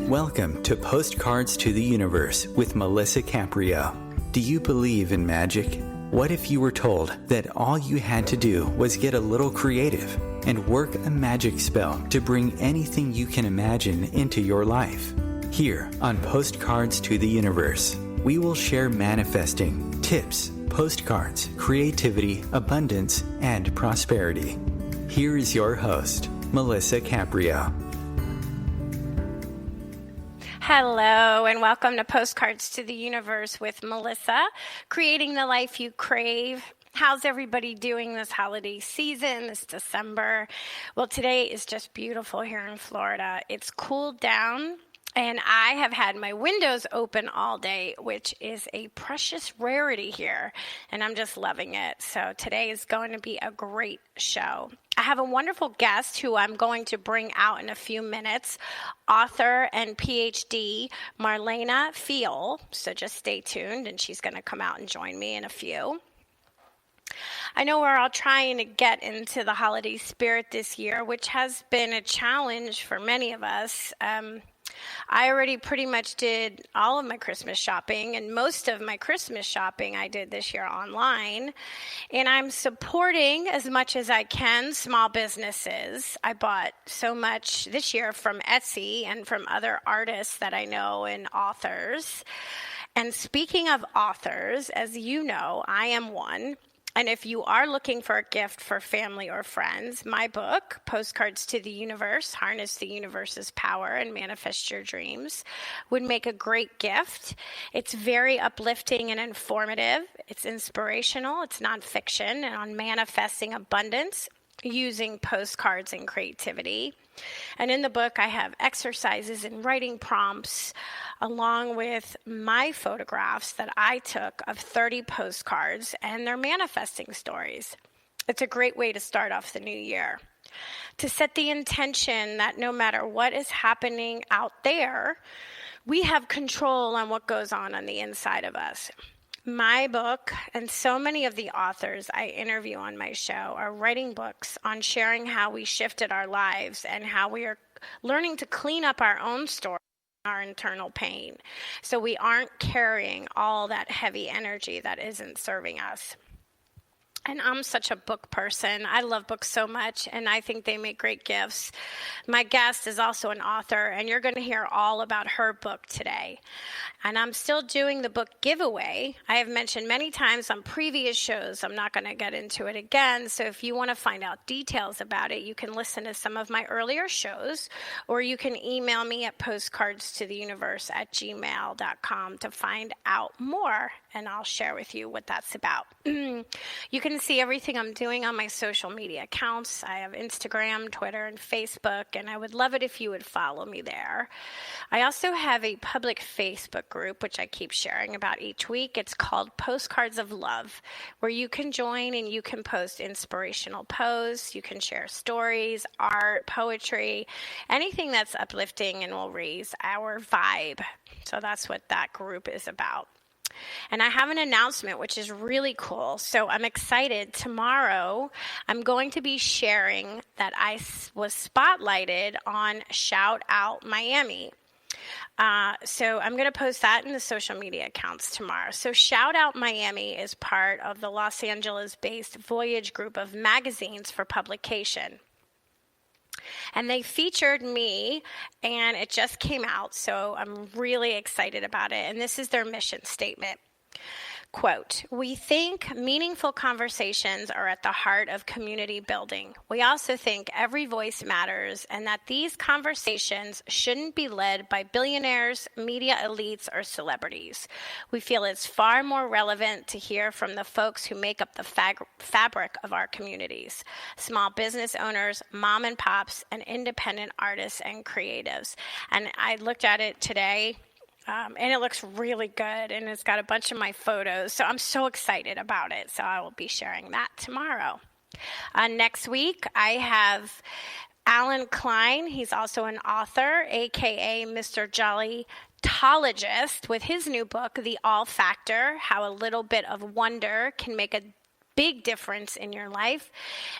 Welcome to Postcards to the Universe with Melisa Caprio. Do you believe in magic? What if you were told that all you had to do was get a little creative and work a magic spell to bring anything you can imagine into your life? Here on Postcards to the Universe, we will share manifesting, tips, postcards, creativity, abundance, and prosperity. Here is your host, Melisa Caprio. Hello, and welcome to Postcards to the Universe with Melisa, creating the life you crave. How's everybody doing this holiday season, this December? Well, today is just beautiful here in Florida. It's cooled down, and I have had my windows open all day, which is a precious rarity here, and I'm just loving it. So today is going to be a great show. I have a wonderful guest who I'm going to bring out in a few minutes, author and PhD Marlena Fiol. So just stay tuned, and she's going to come out and join me in a few. I know we're all trying to get into the holiday spirit this year, which has been a challenge for many of us. I already pretty much did all of my Christmas shopping, and most of my Christmas shopping I did this year online, and I'm supporting as much as I can small businesses. I bought so much this year from Etsy and from other artists that I know and authors. And speaking of authors, as you know, I am one. And if you are looking for a gift for family or friends, my book, Postcards to the Universe, Harness the Universe's Power and Manifest Your Dreams, would make a great gift. It's very uplifting and informative. It's inspirational. It's nonfiction and on manifesting abundance using postcards and creativity. And in the book, I have exercises and writing prompts along with my photographs that I took of 30 postcards and their manifesting stories. It's a great way to start off the new year. To set the intention that no matter what is happening out there, we have control on what goes on the inside of us. My book and so many of the authors I interview on my show are writing books on sharing how we shifted our lives and how we are learning to clean up our own story, our internal pain, so we aren't carrying all that heavy energy that isn't serving us. And I'm such a book person. I love books so much, and I think they make great gifts. My guest is also an author, and you're going to hear all about her book today. And I'm still doing the book giveaway. I have mentioned many times on previous shows. I'm not going to get into it again. So if you want to find out details about it, you can listen to some of my earlier shows, or you can email me at postcardstotheuniverse@gmail.com to find out more, and I'll share with you what that's about. You can see everything I'm doing on my social media accounts. I have Instagram, Twitter, and Facebook, and I would love it if you would follow me there. I also have a public Facebook group, which I keep sharing about each week. It's called Postcards of Love, where you can join and you can post inspirational posts. You can share stories, art, poetry, anything that's uplifting and will raise our vibe. So that's what that group is about. And I have an announcement, which is really cool. So I'm excited. Tomorrow, I'm going to be sharing that I was spotlighted on Shout Out Miami. So I'm going to post that in the social media accounts tomorrow. So Shout Out Miami is part of the Los Angeles-based Voyage group of magazines for publication. And they featured me, and it just came out, so I'm really excited about it. And this is their mission statement. Quote, "We think meaningful conversations are at the heart of community building. We also think every voice matters and that these conversations shouldn't be led by billionaires, media elites, or celebrities. We feel it's far more relevant to hear from the folks who make up the fabric of our communities, small business owners, mom and pops, and independent artists and creatives." And I looked at it today. And it looks really good, and it's got a bunch of my photos, so I'm so excited about it. So I will be sharing that tomorrow. Next week, I have Alan Klein. He's also an author, a.k.a. Mr. Jollytologist, with his new book, The All Factor, How a Little Bit of Wonder Can Make a big difference in your life,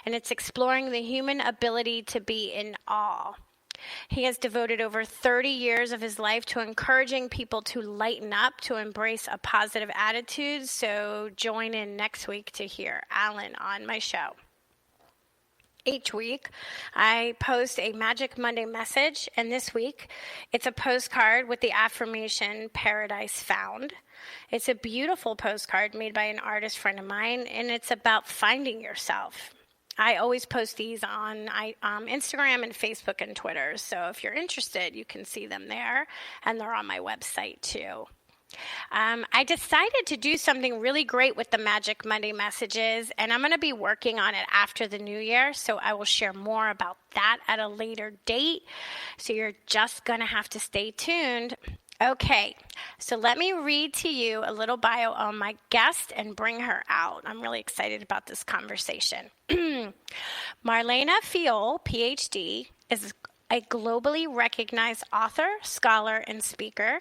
and it's exploring the human ability to be in awe. He has devoted over 30 years of his life to encouraging people to lighten up, to embrace a positive attitude. So join in next week to hear Alan on my show. Each week, I post a Magic Monday message, and this week, it's a postcard with the affirmation, Paradise Found. It's a beautiful postcard made by an artist friend of mine, and it's about finding yourself. I always post these on Instagram and Facebook and Twitter, so if you're interested, you can see them there, and they're on my website too. I decided to do something really great with the Magic Monday messages, and I'm going to be working on it after the new year, so I will share more about that at a later date. So you're just going to have to stay tuned. Okay, so let me read to you a little bio on my guest and bring her out. I'm really excited about this conversation. Marlena Fiol, PhD, is a globally recognized author, scholar, and speaker.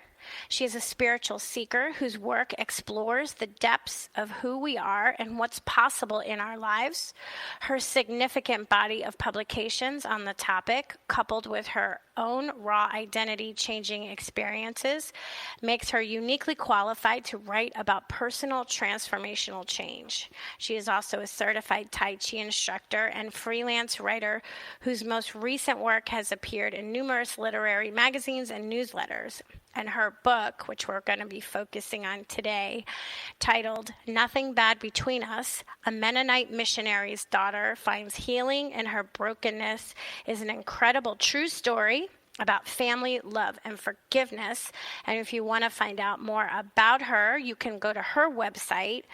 She is a spiritual seeker whose work explores the depths of who we are and what's possible in our lives. Her significant body of publications on the topic, coupled with her own raw identity-changing experiences, makes her uniquely qualified to write about personal transformational change. She is also a certified Tai Chi instructor and freelance writer whose most recent work has appeared in numerous literary magazines and newsletters. And her book, which we're going to be focusing on today, titled Nothing Bad Between Us, A Mennonite Missionary's Daughter Finds Healing in Her Brokenness, is an incredible true story about family, love, and forgiveness. And if you want to find out more about her, you can go to her website,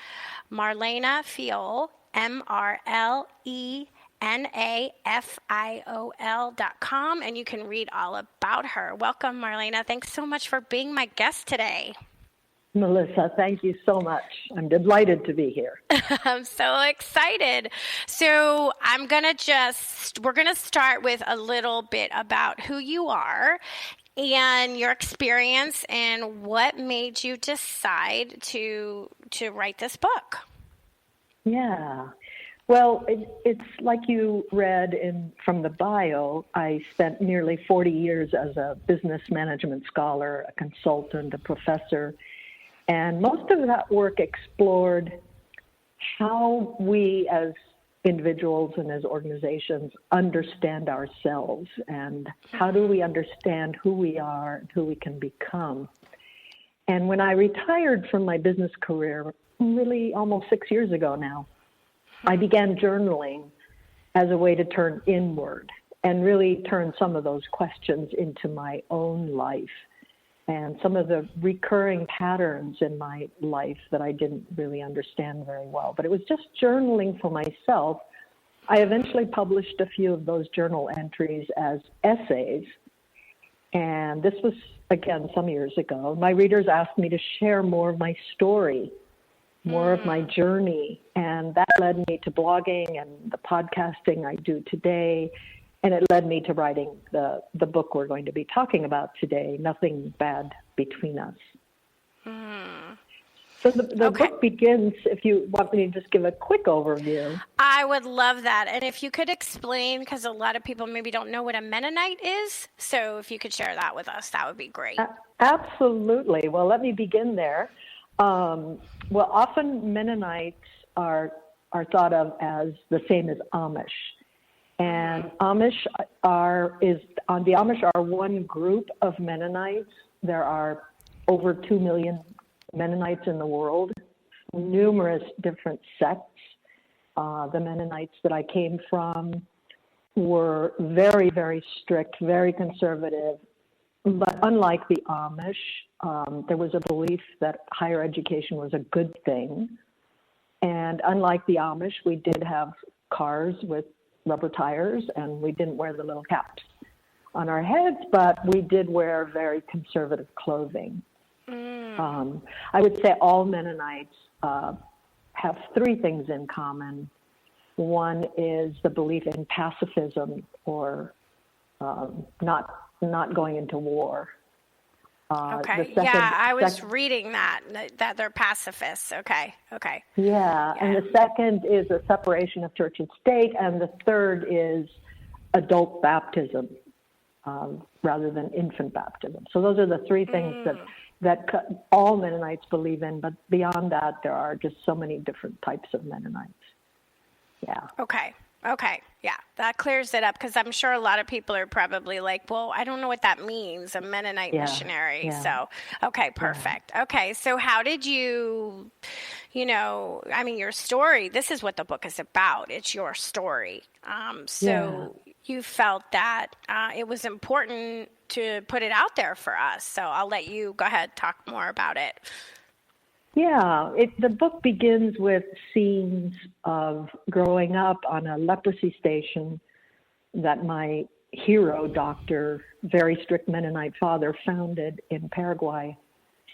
Marlena Fiol, MarlenaFiol.com, and you can read all about her. Welcome, Marlena. Thanks so much for being my guest today. Melisa, thank you so much. I'm delighted to be here. I'm so excited. So we're going to start with a little bit about who you are and your experience and what made you decide to write this book. Yeah. Well, it's like you read from the bio. I spent nearly 40 years as a business management scholar, a consultant, a professor, and most of that work explored how we as individuals and as organizations understand ourselves and how do we understand who we are and who we can become. And when I retired from my business career, really almost 6 years ago now, I began journaling as a way to turn inward and really turn some of those questions into my own life and some of the recurring patterns in my life that I didn't really understand very well. But it was just journaling for myself. I eventually published a few of those journal entries as essays. And this was, again, some years ago. My readers asked me to share more of my story, more of my journey, and that led me to blogging and the podcasting I do today, and it led me to writing the book we're going to be talking about today, Nothing Bad Between Us. So the book begins, if you want me to just give a quick overview. I would love that, and if you could explain, because a lot of people maybe don't know what a Mennonite is, so if you could share that with us, that would be great. Absolutely. Well, let me begin there. Well, often Mennonites are thought of as the same as Amish, and the Amish are one group of Mennonites. There are over 2 million Mennonites in the world, numerous different sects. The Mennonites that I came from were very, very strict, very conservative. But unlike the Amish, there was a belief that higher education was a good thing. And unlike the Amish, we did have cars with rubber tires, and we didn't wear the little caps on our heads, but we did wear very conservative clothing. I would say all Mennonites have three things in common. One is the belief in pacifism, or not going into war. Okay. Yeah, I was reading that they're pacifists. Okay. Yeah, and the second is a separation of church and state, and the third is adult baptism rather than infant baptism. So those are the three things that all Mennonites believe in, but beyond that, there are just so many different types of Mennonites. Yeah. Okay. Yeah, that clears it up, because I'm sure a lot of people are probably like, well, I don't know what that means, a Mennonite missionary. Yeah. So, okay, perfect. Yeah. Okay, so how did you, your story, this is what the book is about. It's your story. You felt that it was important to put it out there for us. So I'll let you go ahead, talk more about it. Yeah, the book begins with scenes of growing up on a leprosy station that my hero doctor, very strict Mennonite father, founded in Paraguay,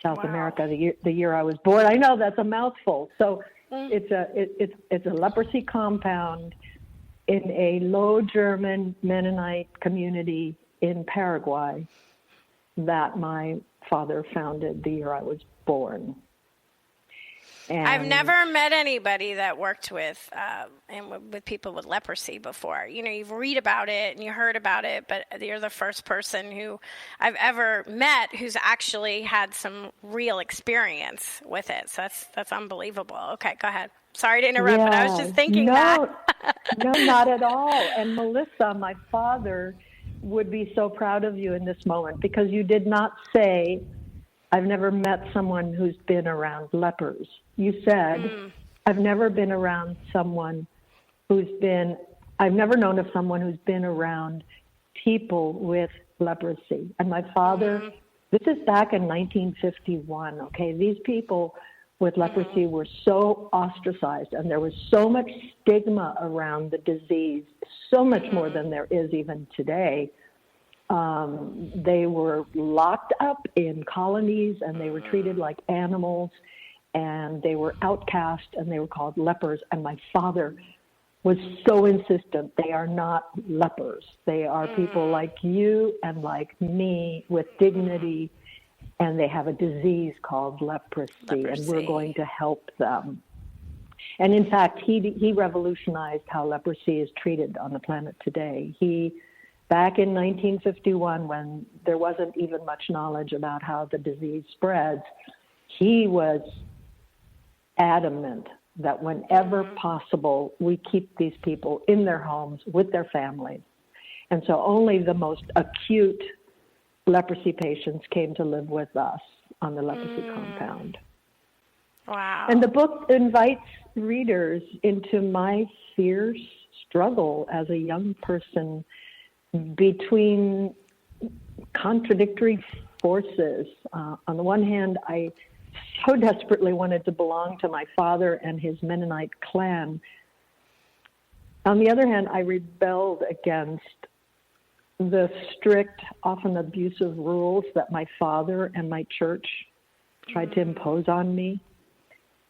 South America, the year I was born. I know that's a mouthful. So it's a leprosy compound in a low German Mennonite community in Paraguay that my father founded the year I was born. And I've never met anybody that worked with people with leprosy before. You read about it and you heard about it, but you're the first person who I've ever met who's actually had some real experience with it. So that's unbelievable. Okay, go ahead. Sorry to interrupt, but I was just thinking that. No, not at all. And Melisa, my father, would be so proud of you in this moment, because you did not say, I've never met someone who's been around lepers. You said, I've never been around someone I've never known of someone who's been around people with leprosy. And my father, this is back in 1951, okay? These people with leprosy were so ostracized, and there was so much stigma around the disease, so much more than there is even today. They were locked up in colonies, and they were treated like animals, and they were outcast, and they were called lepers. And my father was so insistent, they are not lepers. They are people like you and like me with dignity, and they have a disease called leprosy. And we're going to help them. And in fact, he revolutionized how leprosy is treated on the planet today. Back in 1951, when there wasn't even much knowledge about how the disease spreads, he was adamant that whenever possible, we keep these people in their homes with their families. And so only the most acute leprosy patients came to live with us on the leprosy compound. Wow. And the book invites readers into my fierce struggle as a young person between contradictory forces. On the one hand, I so desperately wanted to belong to my father and his Mennonite clan. On the other hand, I rebelled against the strict, often abusive rules that my father and my church tried to impose on me.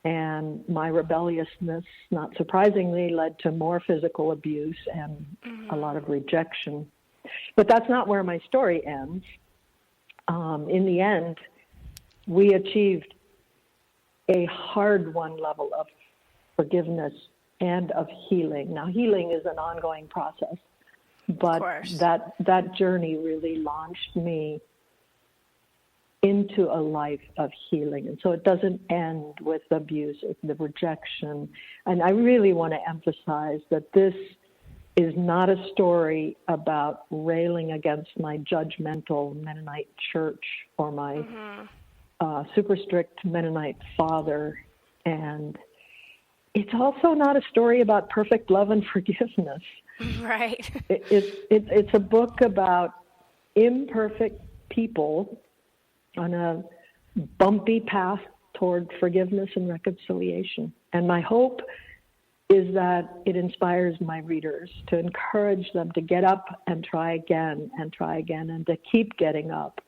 And my rebelliousness, not surprisingly, led to more physical abuse and a lot of rejection. But that's not where my story ends. In the end, we achieved a hard-won level of forgiveness and of healing. Now, healing is an ongoing process, but that journey really launched me into a life of healing. And so it doesn't end with abuse, it's the rejection. And I really want to emphasize that this is not a story about railing against my judgmental Mennonite church or my super strict Mennonite father. And it's also not a story about perfect love and forgiveness. Right. It's a book about imperfect people on a bumpy path toward forgiveness and reconciliation. And my hope is that it inspires my readers, to encourage them to get up and try again, and to keep getting up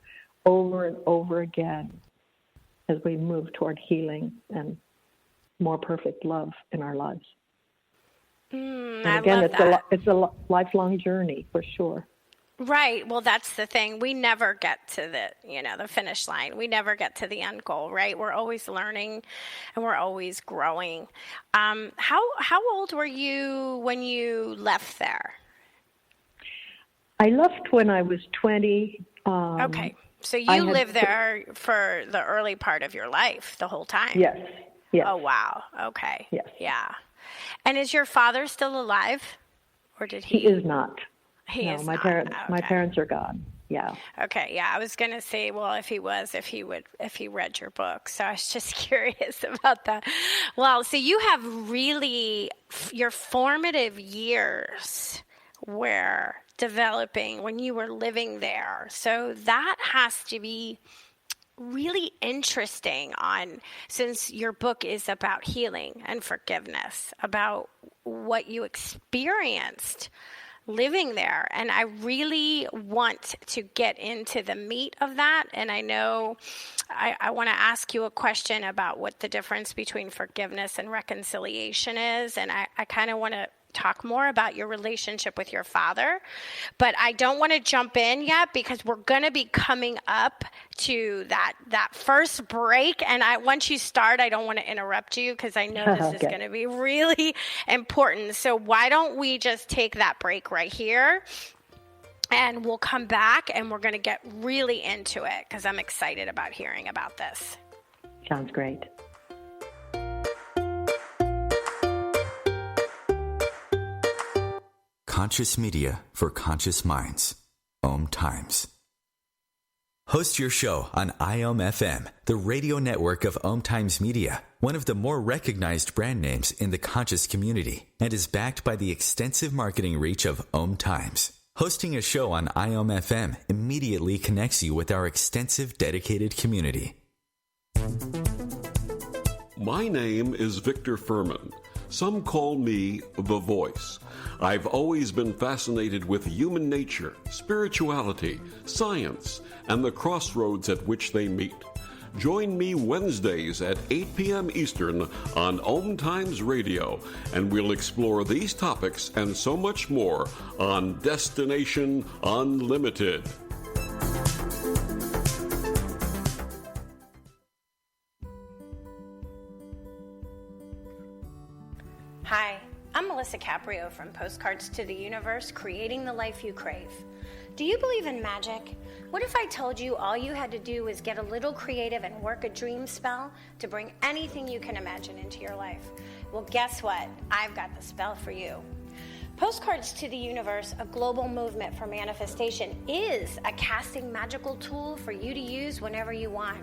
over and over again as we move toward healing and more perfect love in our lives. And again, it's a lifelong journey, for sure. Right. Well, that's the thing. We never get to the finish line. We never get to the end goal, right? We're always learning and we're always growing. How old were you when you left there? I left when I was 20. Okay. So you lived there for the early part of your life, the whole time? Yes. Yes. Oh, wow. Okay. Yes. Yeah. And is your father still alive? Or did He is not. He no, is my not. parents. Okay. My parents are gone. Yeah. Okay. Yeah. I was going to say, well, if he read your book. So I was just curious about that. Well, so you have really your formative years were developing when you were living there. So that has to be really interesting since your book is about healing and forgiveness, about what you experienced living there. And I really want to get into the meat of that. And I know I want to ask you a question about what the difference between forgiveness and reconciliation is. And I kind of want to talk more about your relationship with your father, but I don't want to jump in yet because we're going to be coming up to that first break. And once you start, I don't want to interrupt you because I know this is going to be really important. So why don't we just take that break right here? And we'll come back and we're going to get really into it because I'm excited about hearing about this. Sounds great. Conscious media for conscious minds. OMTimes. Host your show on IOM-FM, the radio network of OMTimes Media, one of the more recognized brand names in the conscious community, and is backed by the extensive marketing reach of OMTimes. Hosting a show on IOM-FM immediately connects you with our extensive dedicated community. My name is Victor Furman. Some call me The Voice. I've always been fascinated with human nature, spirituality, science, and the crossroads at which they meet. Join me Wednesdays at 8 p.m. Eastern on OMTimes Radio, and we'll explore these topics and so much more on Destination Unlimited. Hi, I'm Melisa Caprio from Postcards to the Universe, creating the life you crave. Do you believe in magic? What if I told you all you had to do was get a little creative and work a dream spell to bring anything you can imagine into your life? Well, guess what? I've got the spell for you. Postcards to the Universe, a global movement for manifestation, is a casting magical tool for you to use whenever you want.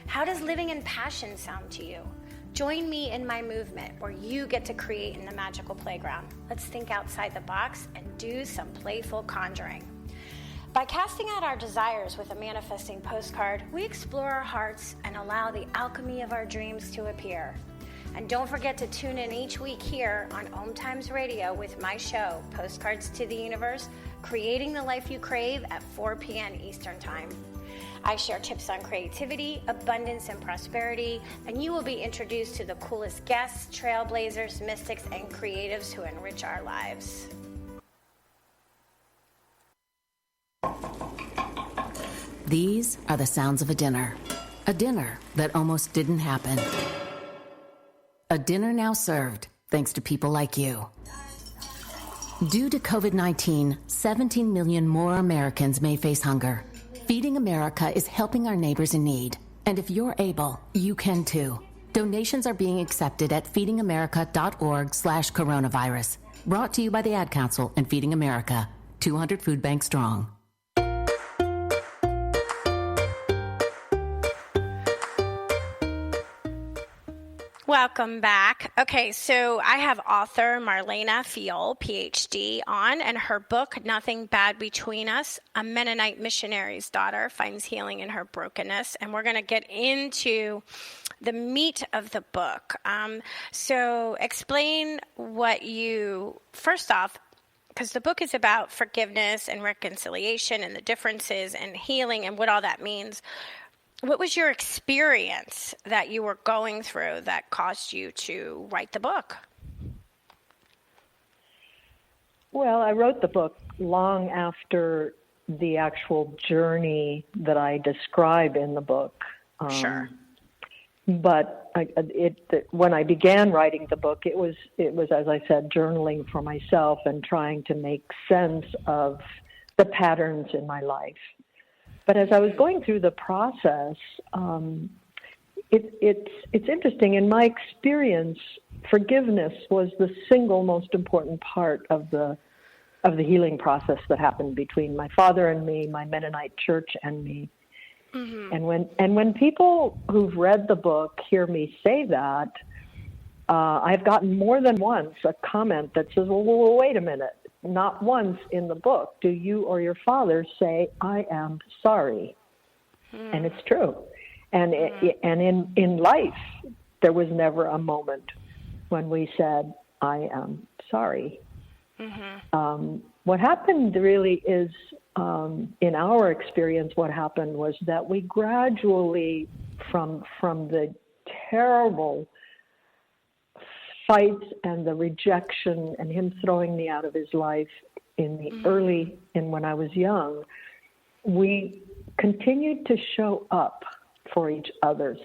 How does living in passion sound to you? Join me in my movement where you get to create in the magical playground. Let's think outside the box and do some playful conjuring. By casting out our desires with a manifesting postcard, we explore our hearts and allow the alchemy of our dreams to appear. And don't forget to tune in each week here on OMTimes Radio with my show, Postcards to the Universe, creating the life you crave at 4 p.m. Eastern Time. I share tips on creativity, abundance, and prosperity, and you will be introduced to the coolest guests, trailblazers, mystics, and creatives who enrich our lives. These are the sounds of a dinner that almost didn't happen. A dinner now served, thanks to people like you. Due to COVID-19, 17 million more Americans may face hunger. Feeding America is helping our neighbors in need. And if you're able, you can too. Donations are being accepted at feedingamerica.org/coronavirus. Brought to you by the Ad Council and Feeding America, 200 food banks strong. Welcome back. Okay, so I have author Marlena Fiol, PhD, on, and her book, Nothing Bad Between Us, a Mennonite missionary's daughter finds healing in her brokenness. And we're going to get into the meat of the book. So explain first off, because the book is about forgiveness and reconciliation and the differences and healing and what all that means. What was your experience that you were going through that caused you to write the book? Well, I wrote the book long after the actual journey that I describe in the book. Sure. But when I began writing the book, it was, as I said, journaling for myself and trying to make sense of the patterns in my life. But as I was going through the process, it's interesting. In my experience, forgiveness was the single most important part of the healing process that happened between my father and me, my Mennonite church and me. Mm-hmm. And when people who've read the book hear me say that, I've gotten more than once a comment that says, well, wait a minute. Not once in the book do you or your father say, I am sorry. And it's true. And in life, there was never a moment when we said, I am sorry. Mm-hmm. What happened really is, in our experience, what happened was that we gradually, from the terrible fights and the rejection and him throwing me out of his life in the when I was young, we continued to show up for each other.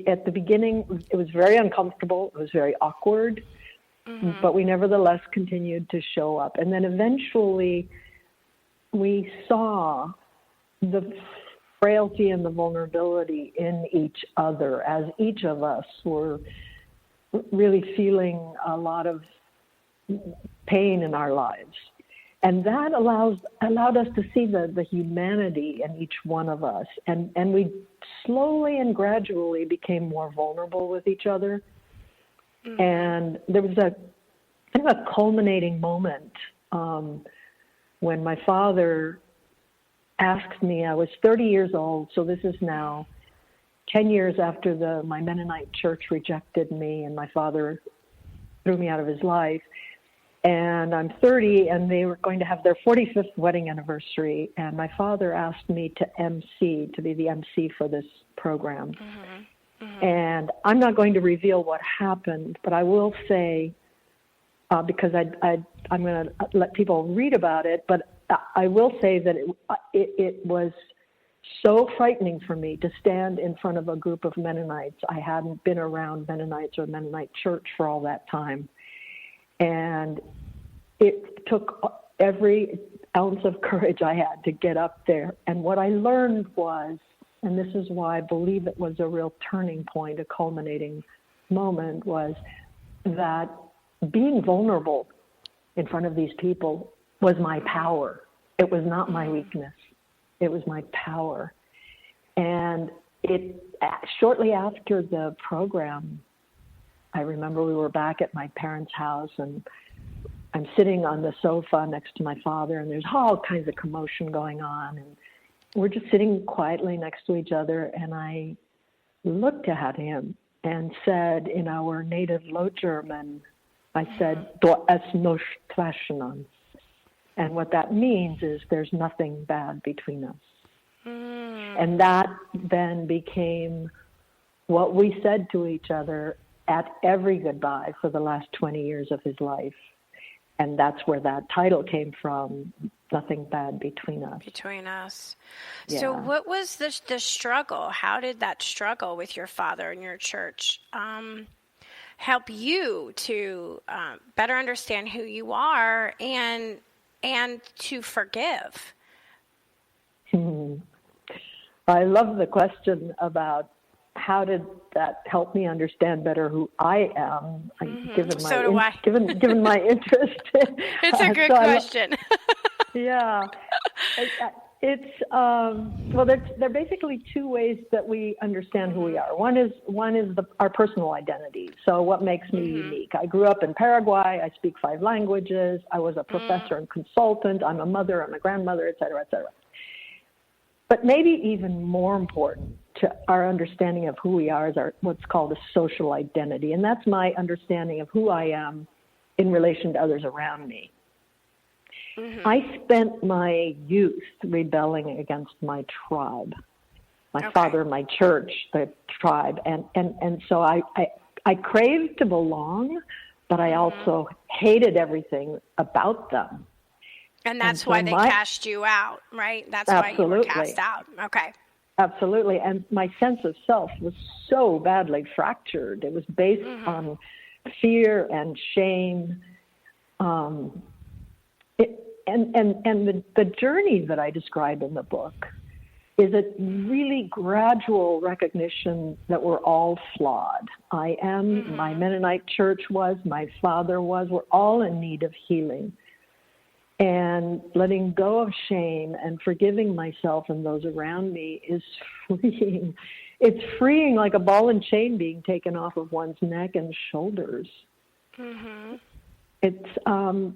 At the beginning, it was very uncomfortable. It was very awkward, but we nevertheless continued to show up. And then eventually we saw the frailty and the vulnerability in each other as each of us were really feeling a lot of pain in our lives. And that allowed us to see the humanity in each one of us. And we slowly and gradually became more vulnerable with each other. Mm-hmm. And there was a kind of a culminating moment when my father asked me, I was 30 years old, so this is now 10 years after my Mennonite church rejected me and my father threw me out of his life. And I'm 30, and they were going to have their 45th wedding anniversary. And my father asked me to be the MC for this program. Mm-hmm. Mm-hmm. And I'm not going to reveal what happened, but I will say, because I'm going to let people read about it, but I will say that it was so frightening for me to stand in front of a group of Mennonites. I hadn't been around Mennonites or Mennonite church for all that time. And it took every ounce of courage I had to get up there. And what I learned was, and this is why I believe it was a real turning point, a culminating moment, was that being vulnerable in front of these people was my power. It was not my weakness. It was my power. And shortly after the program, I remember we were back at my parents' house, and I'm sitting on the sofa next to my father, and there's all kinds of commotion going on, and we're just sitting quietly next to each other, and I looked at him and said in our native Low German, I said, "Du es nicht zwischen." And what that means is there's nothing bad between us. And that then became what we said to each other at every goodbye for the last 20 years of his life. And that's where that title came from, Nothing Bad Between Us. Between us. Yeah. So what was the struggle? How did that struggle with your father and your church help you to better understand who you are and to forgive? I love the question about how did that help me understand better who I am, given my interest. It's a good question. Yeah. It's well, there are basically two ways that we understand who we are. One is our personal identity. So what makes me unique? I grew up in Paraguay. I speak 5 languages. I was a professor and consultant. I'm a mother. I'm a grandmother, et cetera, et cetera. But maybe even more important to our understanding of who we are is what's called a social identity. And that's my understanding of who I am in relation to others around me. Mm-hmm. I spent my youth rebelling against my tribe, my father, my church, the tribe. And so I craved to belong, but I also hated everything about them. And that's so why they cast you out, right? That's absolutely. why you were cast out. Okay. Absolutely. And my sense of self was so badly fractured. It was based on fear and shame. The journey that I describe in the book is a really gradual recognition that we're all flawed. I am, my Mennonite church was, my father was, we're all in need of healing. And letting go of shame and forgiving myself and those around me is freeing. It's freeing, like a ball and chain being taken off of one's neck and shoulders. It's, I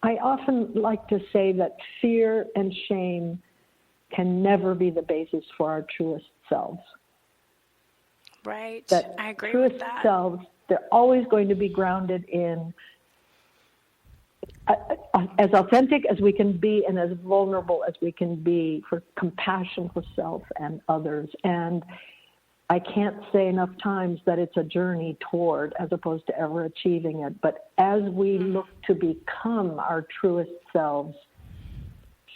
often like to say that fear and shame can never be the basis for our truest selves. Right. That I agree truest with that. selves, they're always going to be grounded in as authentic as we can be and as vulnerable as we can be for compassion for self and others. And I can't say enough times that it's a journey toward as opposed to ever achieving it. But as we look to become our truest selves,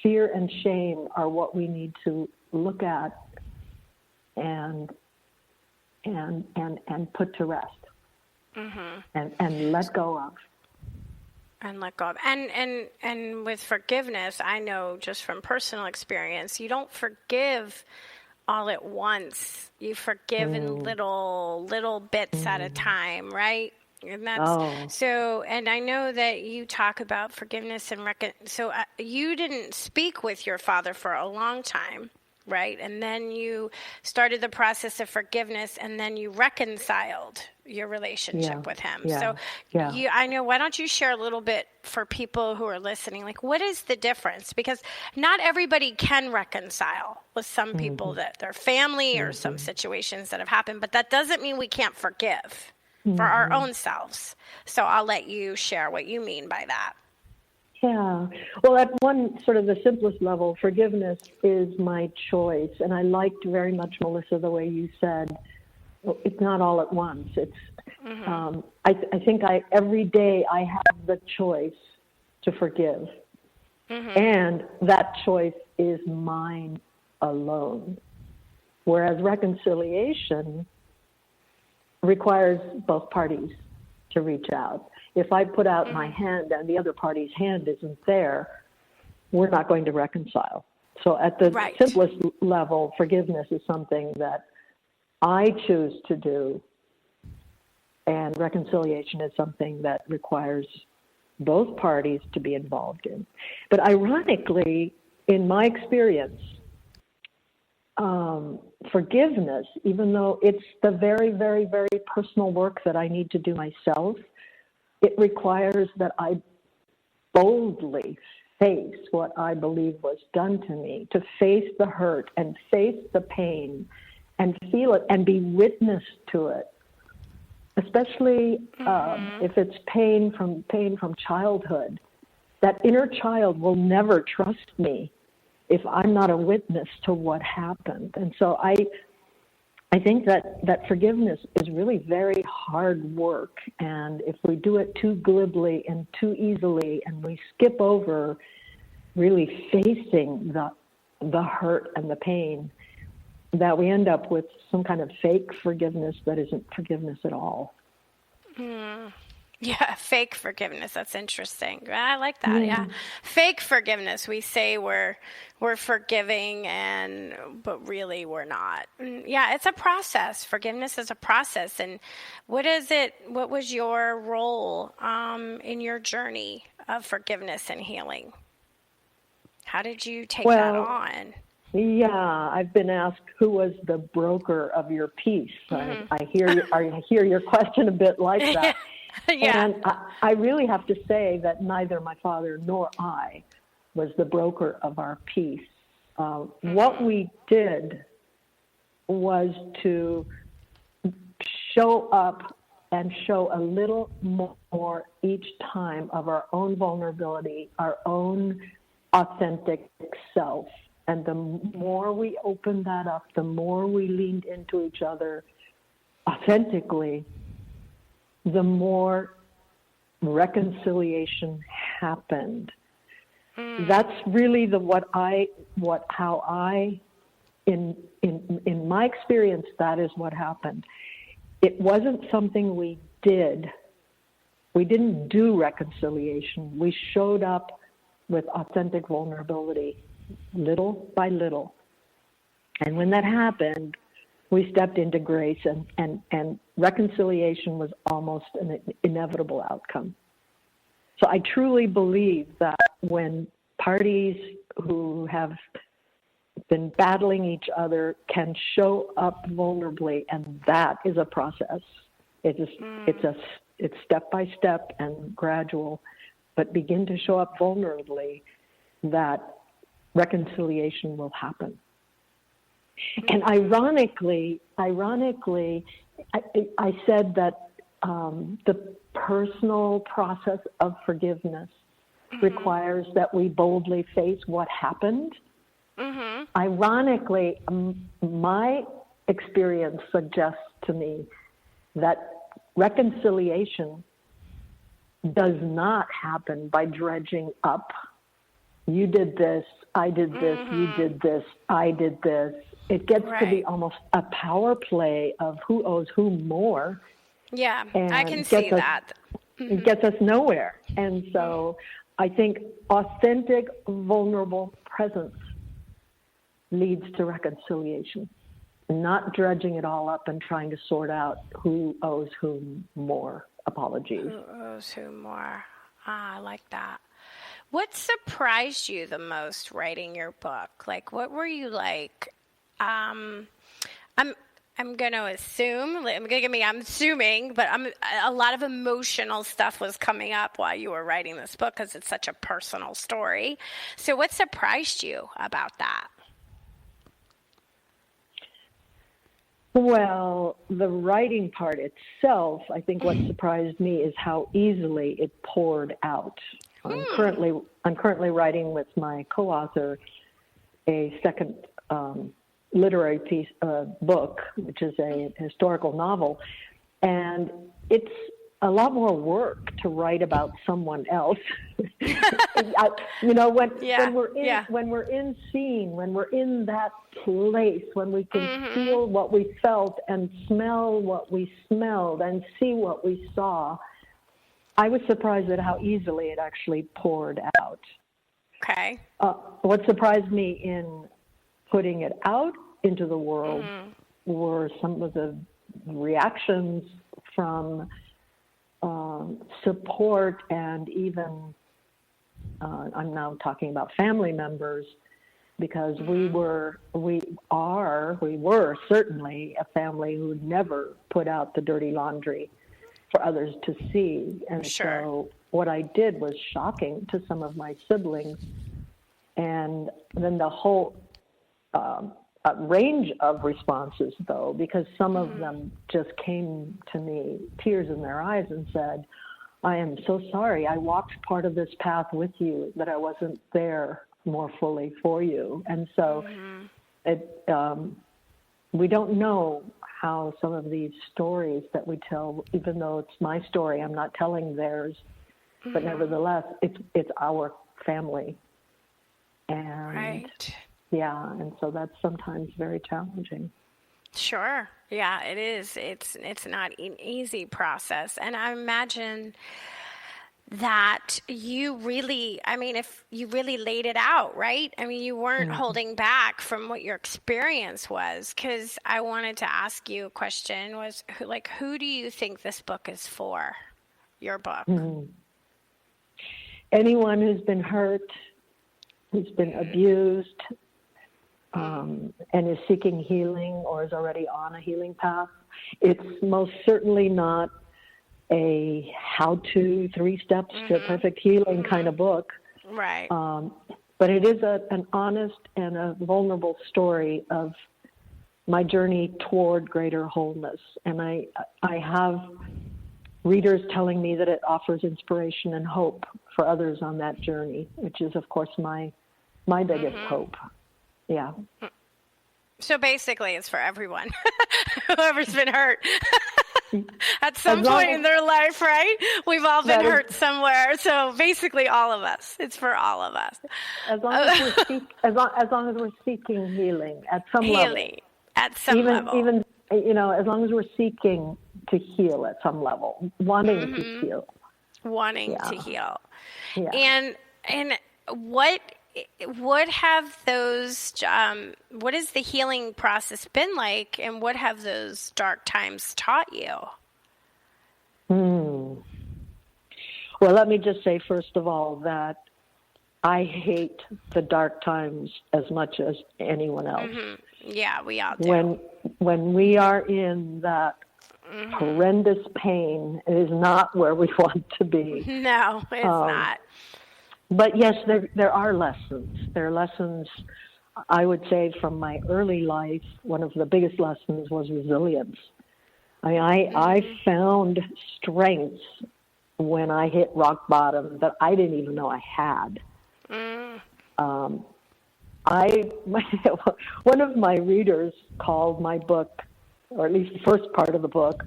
fear and shame are what we need to look at and put to rest and let go of. And let go of. And with forgiveness, I know just from personal experience, you don't forgive all at once. You forgive in little bits at a time, right? And that's so. And I know that you talk about forgiveness and so you didn't speak with your father for a long time, right? And then you started the process of forgiveness, and then you reconciled your relationship with him. So I know, why don't you share a little bit for people who are listening, like what is the difference? Because not everybody can reconcile with some people, that their family or some situations that have happened, but that doesn't mean we can't forgive for our own selves. So I'll let you share what you mean by that. Yeah. Well, at one sort of the simplest level, forgiveness is my choice. And I liked very much, Melissa, the way you said, it's not all at once. It's, I think every day I have the choice to forgive. And that choice is mine alone. Whereas reconciliation requires both parties to reach out. If I put out my hand and the other party's hand isn't there, we're not going to reconcile. So at the simplest level, forgiveness is something that I choose to do, and reconciliation is something that requires both parties to be involved in. But ironically, in my experience, forgiveness, even though it's the very, very, very personal work that I need to do myself, it requires that I boldly face what I believe was done to me, to face the hurt and face the pain and feel it and be witness to it, especially if it's pain from childhood. That inner child will never trust me if I'm not a witness to what happened. And so I think that forgiveness is really very hard work. And if we do it too glibly and too easily, and we skip over really facing the hurt and the pain, that we end up with some kind of fake forgiveness that isn't forgiveness at all. Yeah, fake forgiveness. That's interesting. I like that. Yeah. Fake forgiveness. We say we're forgiving, but really we're not. Yeah, it's a process. Forgiveness is a process. And what was your role in your journey of forgiveness and healing? How did you take that on? Yeah, I've been asked who was the broker of your peace. I hear your question a bit like that. And I really have to say that neither my father nor I was the broker of our peace. What we did was to show up and show a little more each time of our own vulnerability, our own authentic self. And the more we opened that up, the more we leaned into each other authentically, the more reconciliation happened. That's really in my experience, that is what happened. It wasn't something we did. We didn't do reconciliation. We showed up with authentic vulnerability, little by little. And when that happened, we stepped into grace, and reconciliation was almost an inevitable outcome. So I truly believe that when parties who have been battling each other can show up vulnerably, and that is a process. It's step by step and gradual, but begin to show up vulnerably, that reconciliation will happen. And ironically, I said that the personal process of forgiveness requires that we boldly face what happened. Ironically, my experience suggests to me that reconciliation does not happen by dredging up. You did this, I did this, you did this, I did this. It gets to be almost a power play of who owes whom more. Yeah, I can see that. It gets us nowhere. And so I think authentic, vulnerable presence leads to reconciliation, not dredging it all up and trying to sort out who owes whom more apologies. Who owes whom more? I like that. What surprised you the most writing your book? Like, what were you like? I'm going to assume, I'm assuming, but a lot of emotional stuff was coming up while you were writing this book because it's such a personal story. So what surprised you about that? Well, the writing part itself, I think what surprised me is how easily it poured out. I'm currently writing with my co-author a second literary book, which is a historical novel, and it's a lot more work to write about someone else. When we're in scene, when we're in that place, when we can feel what we felt and smell what we smelled and see what we saw, I was surprised at how easily it actually poured out. Okay. What surprised me in putting it out into the world were some of the reactions from support, and even I'm now talking about family members, because we were certainly a family who never put out the dirty laundry for others to see. And so what I did was shocking to some of my siblings. And then the whole range of responses, though, because some of them just came to me, tears in their eyes, and said, I am so sorry. I walked part of this path with you, but I wasn't there more fully for you. And so we don't know how some of these stories that we tell, even though it's my story, I'm not telling theirs, but nevertheless, it's our family. And and so that's sometimes very challenging. Sure. Yeah, it is. It's not an easy process. And I imagine that you really, if you really laid it out, right? I mean, you weren't holding back from what your experience was, because I wanted to ask you a question was, who do you think this book is for, your book? Anyone who's been hurt, who's been abused, and is seeking healing or is already on a healing path. It's most certainly not a how-to 3 steps to perfect healing kind of book. Right. But it is an honest and a vulnerable story of my journey toward greater wholeness. And I have readers telling me that it offers inspiration and hope for others on that journey, which is, of course, my biggest hope. Yeah. So basically, it's for everyone, whoever's been hurt. At some point in their life, right? We've all been hurt somewhere. So basically all of us. It's for all of us. As long as we're seeking healing at some level. At some level. Even, as long as we're seeking to heal at some level, wanting to heal. Wanting to heal. Yeah. And what have those, what has the healing process been like, and what have those dark times taught you? Well, let me just say, first of all, that I hate the dark times as much as anyone else. Yeah, we all do. When we are in that horrendous pain, it is not where we want to be. No, it's not. But yes, there are lessons. There are lessons, I would say, from my early life. One of the biggest lessons was resilience. I found strengths when I hit rock bottom that I didn't even know I had. One of my readers called my book, or at least the first part of the book,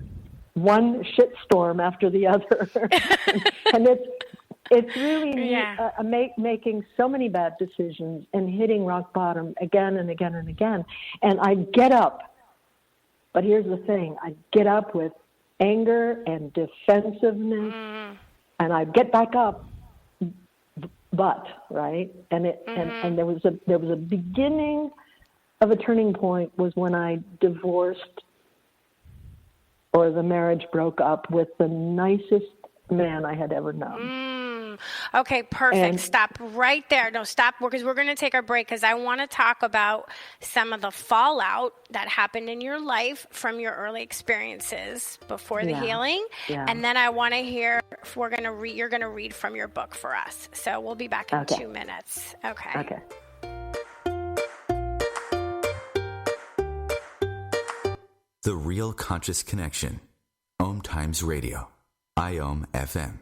one shitstorm after the other. And it's really making so many bad decisions and hitting rock bottom again and again and again. And I get up. But here's the thing. I get up with anger and defensiveness, and I get back up. But, right? And and there was a beginning of a turning point was when I divorced, or the marriage broke up with the nicest man I had ever known. Okay, perfect. Stop right there. No, stop, because we're going to take our break, because I want to talk about some of the fallout that happened in your life from your early experiences before the healing. Yeah. And then I want to hear if you're going to read from your book for us. So we'll be back in 2 minutes. Okay. The Real Conscious Connection. OMTimes Radio. IOM FM.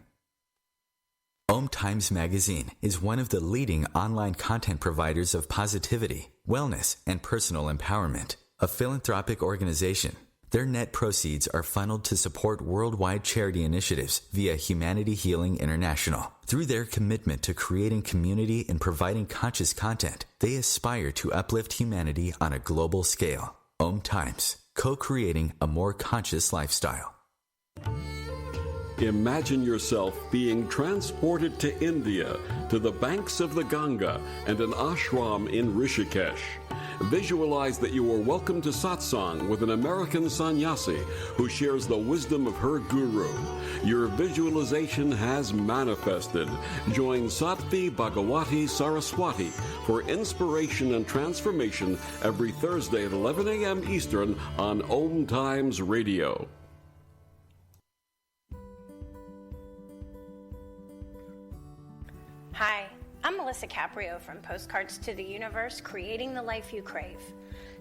OMTimes Magazine is one of the leading online content providers of positivity, wellness, and personal empowerment. A philanthropic organization, their net proceeds are funneled to support worldwide charity initiatives via Humanity Healing International. Through their commitment to creating community and providing conscious content, they aspire to uplift humanity on a global scale. OMTimes, co-creating a more conscious lifestyle. Imagine yourself being transported to India, to the banks of the Ganga and an ashram in Rishikesh. Visualize that you are welcome to satsang with an American sannyasi who shares the wisdom of her guru. Your visualization has manifested. Join Sattvi Bhagawati Saraswati for inspiration and transformation every Thursday at 11 a.m. Eastern on OMTimes Radio. Hi, I'm Melisa Caprio from Postcards to the Universe, creating the life you crave.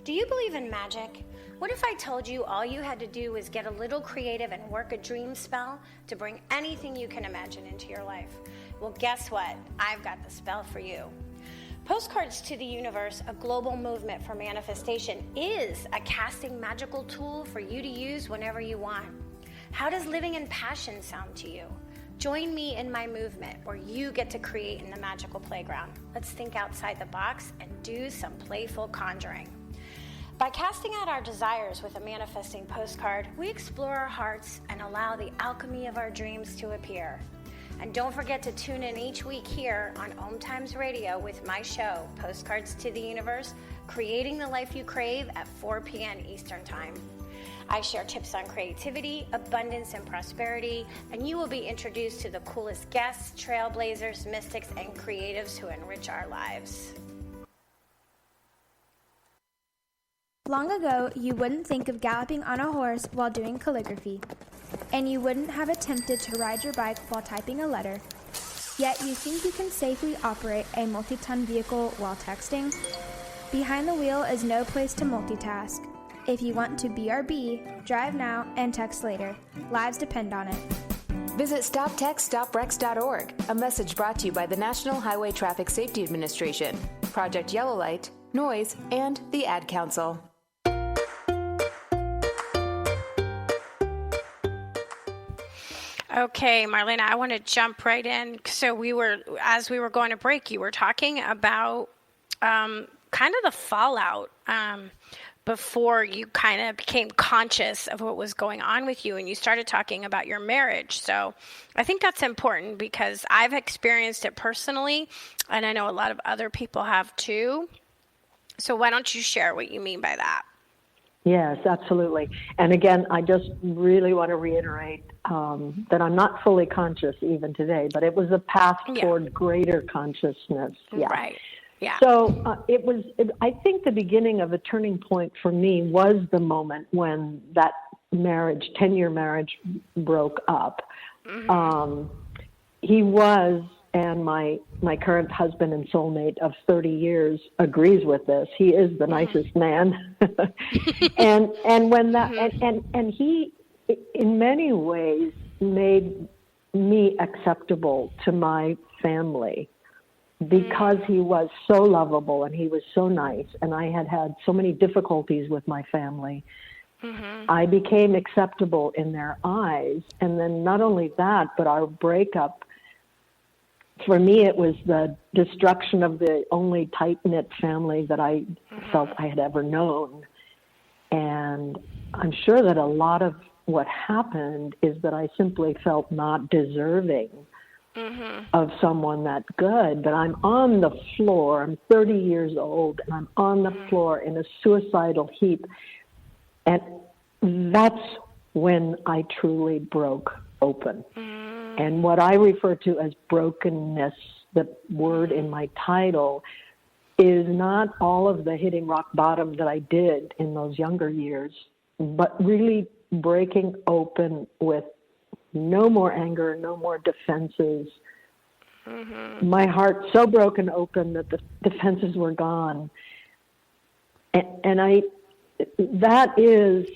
Do you believe in magic? What if I told you all you had to do was get a little creative and work a dream spell to bring anything you can imagine into your life? Well, guess what? I've got the spell for you. Postcards to the Universe, a global movement for manifestation, is a casting magical tool for you to use whenever you want. How does living in passion sound to you? Join me in my movement where you get to create in the magical playground. Let's think outside the box and do some playful conjuring. By casting out our desires with a manifesting postcard, we explore our hearts and allow the alchemy of our dreams to appear. And don't forget to tune in each week here on OMTimes Radio with my show, Postcards to the Universe, creating the life you crave at 4 p.m. Eastern Time. I share tips on creativity, abundance, and prosperity, and you will be introduced to the coolest guests, trailblazers, mystics, and creatives who enrich our lives. Long ago, you wouldn't think of galloping on a horse while doing calligraphy, and you wouldn't have attempted to ride your bike while typing a letter. Yet you think you can safely operate a multi-ton vehicle while texting? Behind the wheel is no place to multitask. If you want to BRB, drive now and text later. Lives depend on it. Visit StopTextStopWrecks.org, a message brought to you by the National Highway Traffic Safety Administration, Project Yellow Light, Noise, and the Ad Council. Okay, Marlena, I want to jump right in. So as we were going to break, you were talking about kind of the fallout before you kind of became conscious of what was going on with you, and you started talking about your marriage. So I think that's important because I've experienced it personally, and I know a lot of other people have too. So why don't you share what you mean by that? Yes, absolutely. And again, I just really want to reiterate that I'm not fully conscious even today, but it was a path toward greater consciousness. Yeah. Right. Yeah. So I think the beginning of a turning point for me was the moment when that 10-year marriage broke up. Mm-hmm. He was, and my current husband and soulmate of 30 years agrees with this. He is the nicest man. and when that, and he, in many ways, made me acceptable to my family because he was so lovable and he was so nice, and I had so many difficulties with my family. Mm-hmm. I became acceptable in their eyes. And then not only that, but our breakup, for me, it was the destruction of the only tight-knit family that I felt I had ever known. And I'm sure that a lot of what happened is that I simply felt not deserving of someone that good. But I'm on the floor, I'm 30 years old, and I'm on the floor in a suicidal heap. And that's when I truly broke open. And what I refer to as brokenness, the word in my title, is not all of the hitting rock bottom that I did in those younger years, but really breaking open with no more anger, no more defenses. My heart so broken open that the defenses were gone. And that is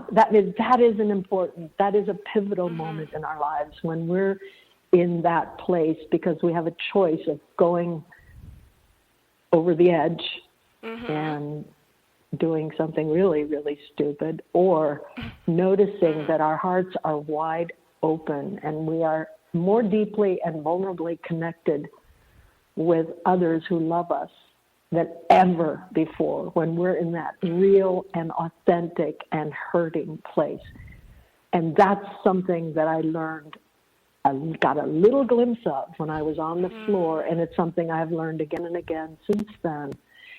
that is a pivotal moment in our lives when we're in that place, because we have a choice of going over the edge and doing something really, really stupid, or noticing that our hearts are wide open and we are more deeply and vulnerably connected with others who love us than ever before, when we're in that real and authentic and hurting place. And that's something that I learned, I got a little glimpse of when I was on the floor, and it's something I've learned again and again since then.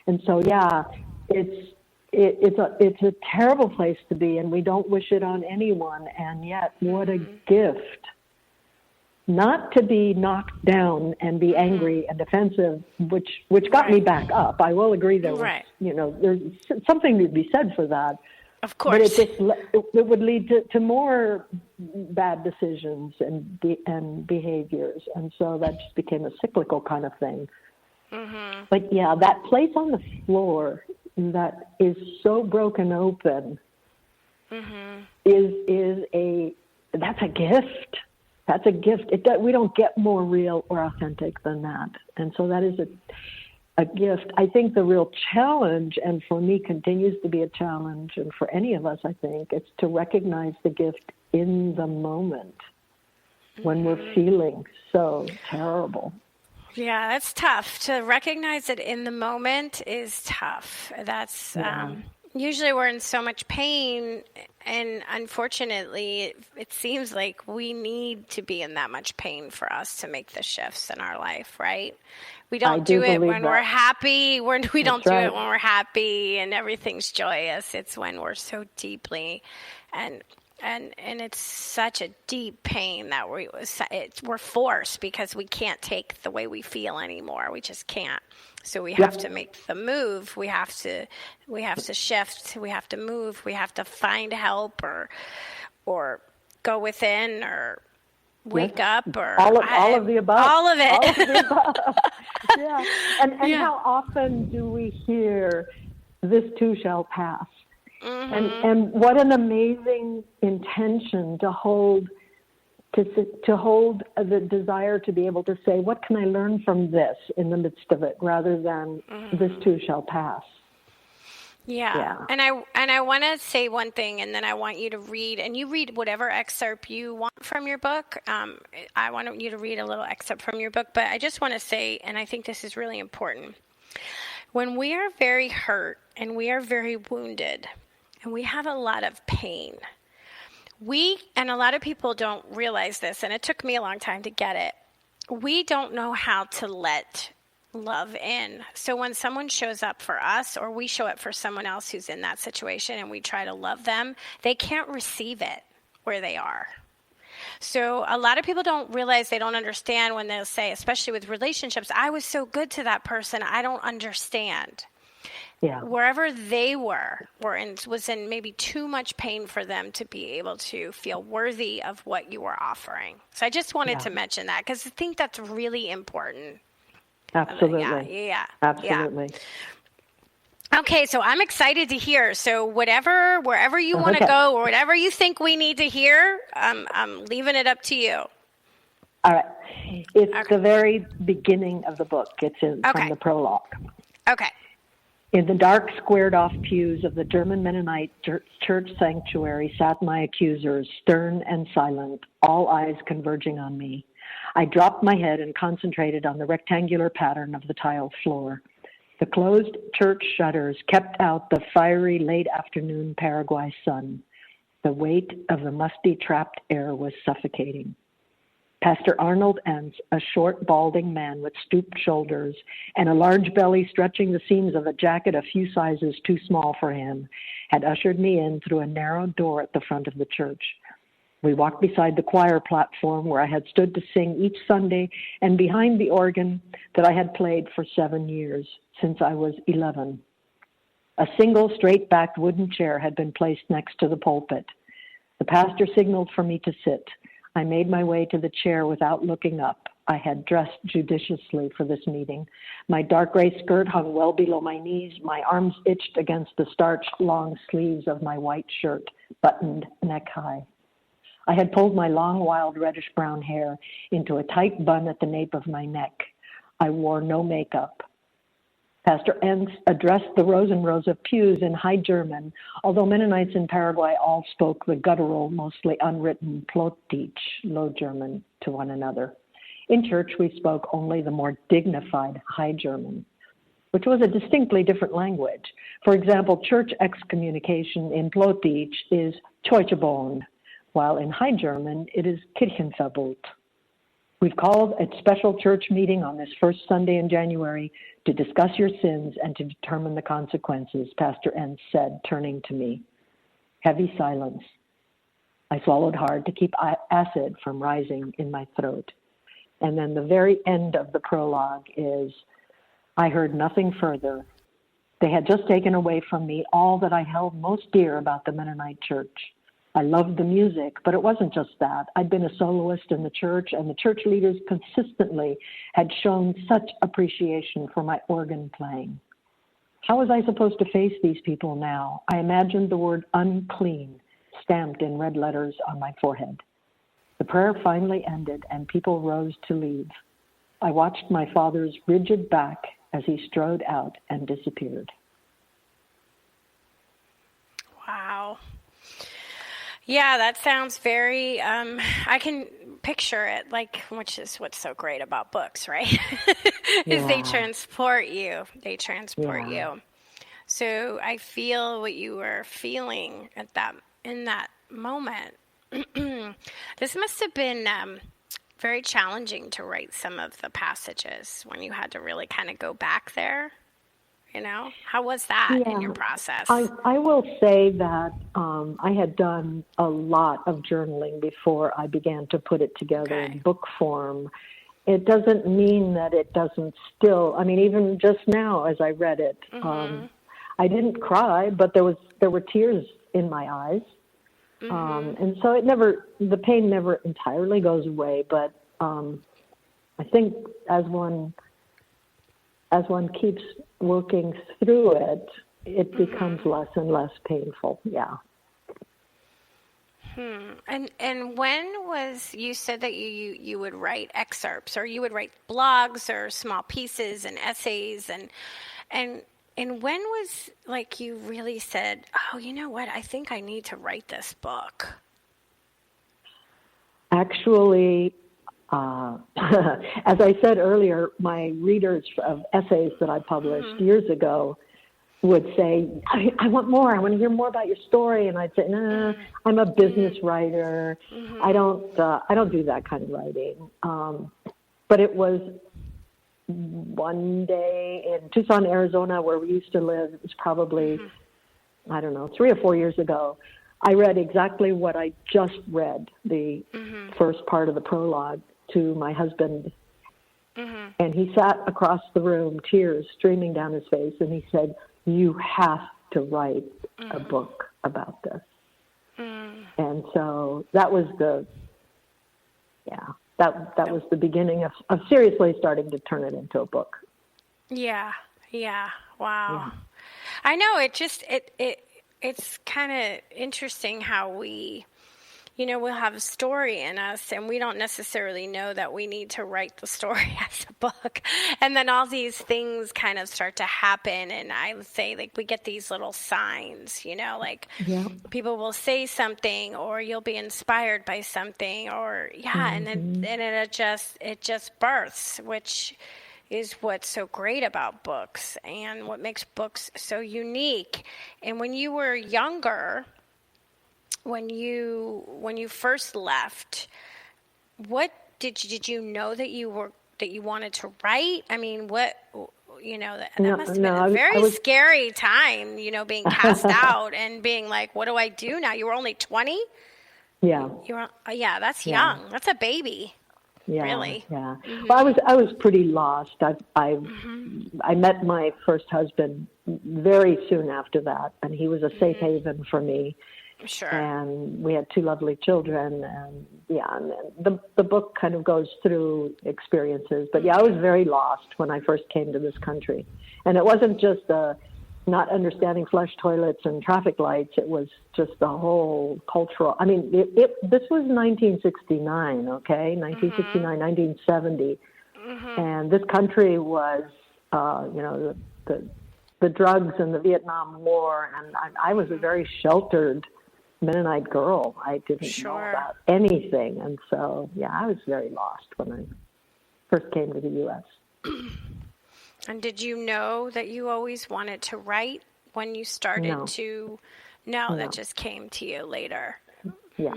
And so, yeah, it's a terrible place to be, and we don't wish it on anyone. And yet, what a gift not to be knocked down and be angry and defensive, which got me back up. I will agree there was, there's something to be said for that. Of course. But it would lead to more bad decisions and behaviors. And so that just became a cyclical kind of thing. But yeah, that place on the floor that is so broken open that's a gift. That's a gift. We don't get more real or authentic than that. And so that is a gift. I think the real challenge, and for me continues to be a challenge, and for any of us, I think, it's to recognize the gift in the moment when we're feeling so terrible. Yeah, that's tough. To recognize it in the moment is tough. That's usually we're in so much pain, and unfortunately, it seems like we need to be in that much pain for us to make the shifts in our life, right? We don't do it when we're happy. We don't do it when we're happy and everything's joyous. It's when we're so deeply and it's such a deep pain that we're forced, because we can't take the way we feel anymore. We just can't. So we have to make the move. We have to shift. We have to move. We have to find help or go within or wake up or all of the above. All of it. All of the above. Yeah. And how often do we hear, "This too shall pass"? And what an amazing intention to hold the desire to be able to say, what can I learn from this in the midst of it, rather than this too shall pass. Yeah. And I want to say one thing, and then I want you to read, and you read whatever excerpt you want from your book. I want you to read a little excerpt from your book, but I just want to say, and I think this is really important. When we are very hurt and we are very wounded and we have a lot of pain, and a lot of people don't realize this, and it took me a long time to get it. We don't know how to let love in. So when someone shows up for us, or we show up for someone else who's in that situation and we try to love them, they can't receive it where they are. So a lot of people don't realize, they don't understand when they'll say, especially with relationships, I was so good to that person, I don't understand. Yeah. Wherever they was in maybe too much pain for them to be able to feel worthy of what you were offering. So I just wanted to mention that, because I think that's really important. Absolutely. Yeah. Absolutely. Yeah. Okay, so I'm excited to hear. So wherever you want to go, or whatever you think we need to hear, I'm leaving it up to you. All right. It's the very beginning of the book. It's from the prologue. Okay. In the dark, squared-off pews of the German Mennonite church sanctuary sat my accusers, stern and silent, all eyes converging on me. I dropped my head and concentrated on the rectangular pattern of the tile floor. The closed church shutters kept out the fiery late-afternoon Paraguay sun. The weight of the musty, trapped air was suffocating. Pastor Arnold Entz, a short, balding man with stooped shoulders and a large belly stretching the seams of a jacket a few sizes too small for him, had ushered me in through a narrow door at the front of the church. We walked beside the choir platform where I had stood to sing each Sunday, and behind the organ that I had played for 7 years, since I was 11. A single straight-backed wooden chair had been placed next to the pulpit. The pastor signaled for me to sit. I made my way to the chair without looking up. I had dressed judiciously for this meeting. My dark gray skirt hung well below my knees. My arms itched against the starched long sleeves of my white shirt, buttoned neck high. I had pulled my long, wild, reddish-brown hair into a tight bun at the nape of my neck. I wore no makeup. Pastor Entz addressed the rows and rows of pews in High German, although Mennonites in Paraguay all spoke the guttural, mostly unwritten Plattdeutsch, Low German, to one another. In church, we spoke only the more dignified High German, which was a distinctly different language. For example, church excommunication in Plattdeutsch is Teutebon, while in High German, it is Kirchenverbot. We've called a special church meeting on this first Sunday in January to discuss your sins and to determine the consequences, Pastor Entz said, turning to me. Heavy silence. I swallowed hard to keep acid from rising in my throat. And then the very end of the prologue is, I heard nothing further. They had just taken away from me all that I held most dear about the Mennonite church. I loved the music, but it wasn't just that. I'd been a soloist in the church, and the church leaders consistently had shown such appreciation for my organ playing. How was I supposed to face these people now? I imagined the word unclean stamped in red letters on my forehead. The prayer finally ended, and people rose to leave. I watched my father's rigid back as he strode out and disappeared. Wow. Yeah, that sounds very, I can picture it, which is what's so great about books, right? Is they transport you. They transport you. So I feel what you were feeling in that moment. This must have been very challenging to write some of the passages when you had to really kind of go back there. You know, how was that in your process? I will say that I had done a lot of journaling before I began to put it together in book form. It doesn't mean that it doesn't still, even just now as I read it, I didn't cry, but there were tears in my eyes. And so the pain never entirely goes away, but I think as one keeps working through it, it becomes less and less painful. Yeah. And when you said that you would write excerpts, or you would write blogs or small pieces and essays, and And when was, like, you really said, oh, you know what, I think I need to write this book? Actually, as I said earlier, my readers of essays that I published years ago would say, I want more. I want to hear more about your story. And I'd say, nah, I'm a business writer. I don't do that kind of writing. But it was one day in Tucson, Arizona, where we used to live. It was probably, 3 or 4 years ago. I read exactly what I just read, the first part of the prologue, to my husband. And he sat across the room, tears streaming down his face, and he said, you have to write a book about this. And so that was that was the beginning of seriously starting to turn it into a book. Yeah. Wow. Yeah. I know, it's kind of interesting how we, we'll have a story in us and we don't necessarily know that we need to write the story as a book. And then all these things kind of start to happen. And I would say, like, we get these little signs, people will say something, or you'll be inspired by something, or, and then it just births, which is what's so great about books and what makes books so unique. And when you were younger, when you first left, what did you know that you wanted to write? I mean, that must have been a very scary time, being cast out and being like, what do I do now? You were only 20? Yeah. That's young. That's a baby. Yeah, really. Yeah. Well, I was pretty lost. I met my first husband very soon after that, and he was a safe haven for me. Sure. And we had 2 lovely children, and the book kind of goes through experiences. But I was very lost when I first came to this country, and it wasn't just not understanding flush toilets and traffic lights. It was just the whole cultural. I mean, this was 1969, okay, 1969, 1970, and this country was, the drugs and the Vietnam War, and I was a very sheltered Mennonite girl. I didn't know about anything. And so, I was very lost when I first came to the U.S. And did you know that you always wanted to write when you started to? No, that just came to you later. Yeah.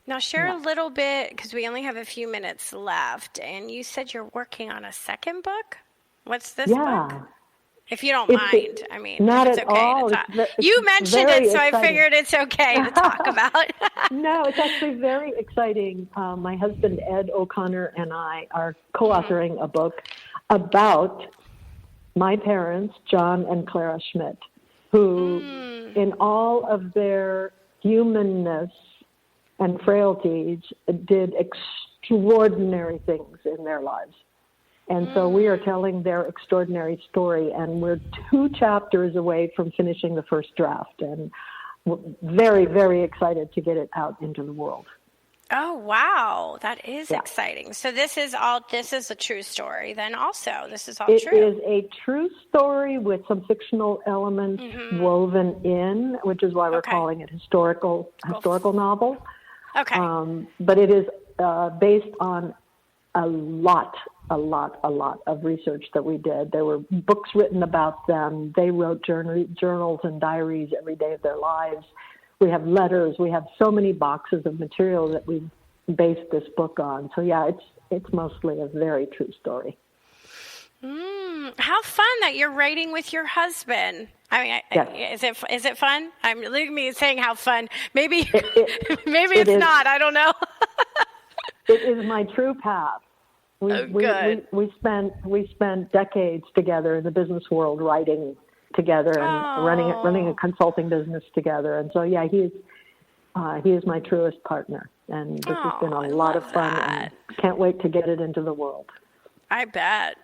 Now, share a little bit, because we only have a few minutes left. And you said you're working on a second book? What's this book? If you don't mind. I mean, not it's at okay all. to talk. You mentioned it, so exciting. I figured it's okay to talk about. No, it's actually very exciting. My husband, Ed O'Connor, and I are co-authoring a book about my parents, John and Clara Schmidt, who, in all of their humanness and frailties, did extraordinary things in their lives. And so we are telling their extraordinary story, and we're 2 chapters away from finishing the first draft, and we're very, very excited to get it out into the world. Oh, wow. That is exciting. So this is a true story then also. This is all true. It is a true story with some fictional elements woven in, which is why we're calling it historical novel. Okay. But it is based on a lot of research that we did. There were books written about them. They wrote journals and diaries every day of their lives. We have letters. We have so many boxes of material that we based this book on. So it's mostly a very true story. How fun that you're writing with your husband. I mean, is it fun? I'm literally saying how fun. Maybe it's not. I don't know. It is my true path. We spent decades together in the business world, writing together and running a consulting business together. And so, he is my truest partner. And this has been a lot of fun, and can't wait to get it into the world. I bet.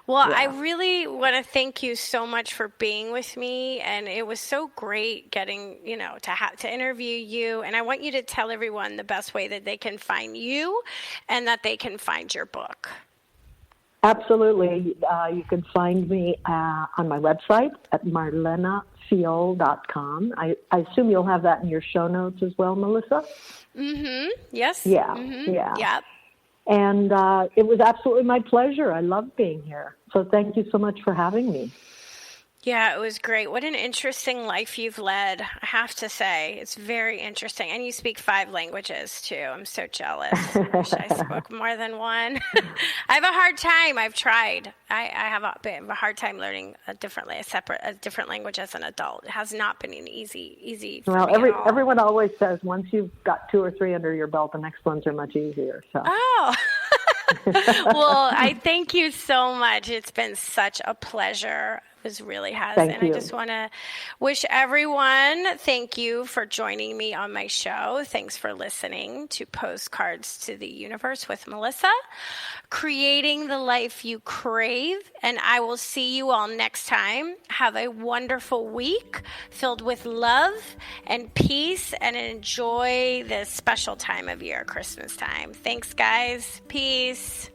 Well, I really want to thank you so much for being with me, and it was so great getting, to interview you. And I want you to tell everyone the best way that they can find you and that they can find your book. Absolutely. You can find me on my website at marlenafiol.com. I assume you'll have that in your show notes as well, Melisa? Mm-hmm. Yes. Yeah. Mm-hmm. Yeah. Yep. And it was absolutely my pleasure. I love being here. So thank you so much for having me. Yeah, it was great. What an interesting life you've led, I have to say. It's very interesting. And you speak 5 languages, too. I'm so jealous. I wish I spoke more than one. I have a hard time. I've tried. I have a bit of a hard time learning a different language as an adult. It has not been an easy for me at all. Everyone always says once you've got 2 or 3 under your belt, the next ones are much easier. So. Oh, well, I thank you so much. It's been such a pleasure. It really has. Thank you. I just want to wish everyone thank you for joining me on my show. Thanks for listening to Postcards to the Universe with Melisa, creating the life you crave. And I will see you all next time. Have a wonderful week filled with love and peace, and enjoy this special time of year, Christmas time. Thanks, guys. Peace.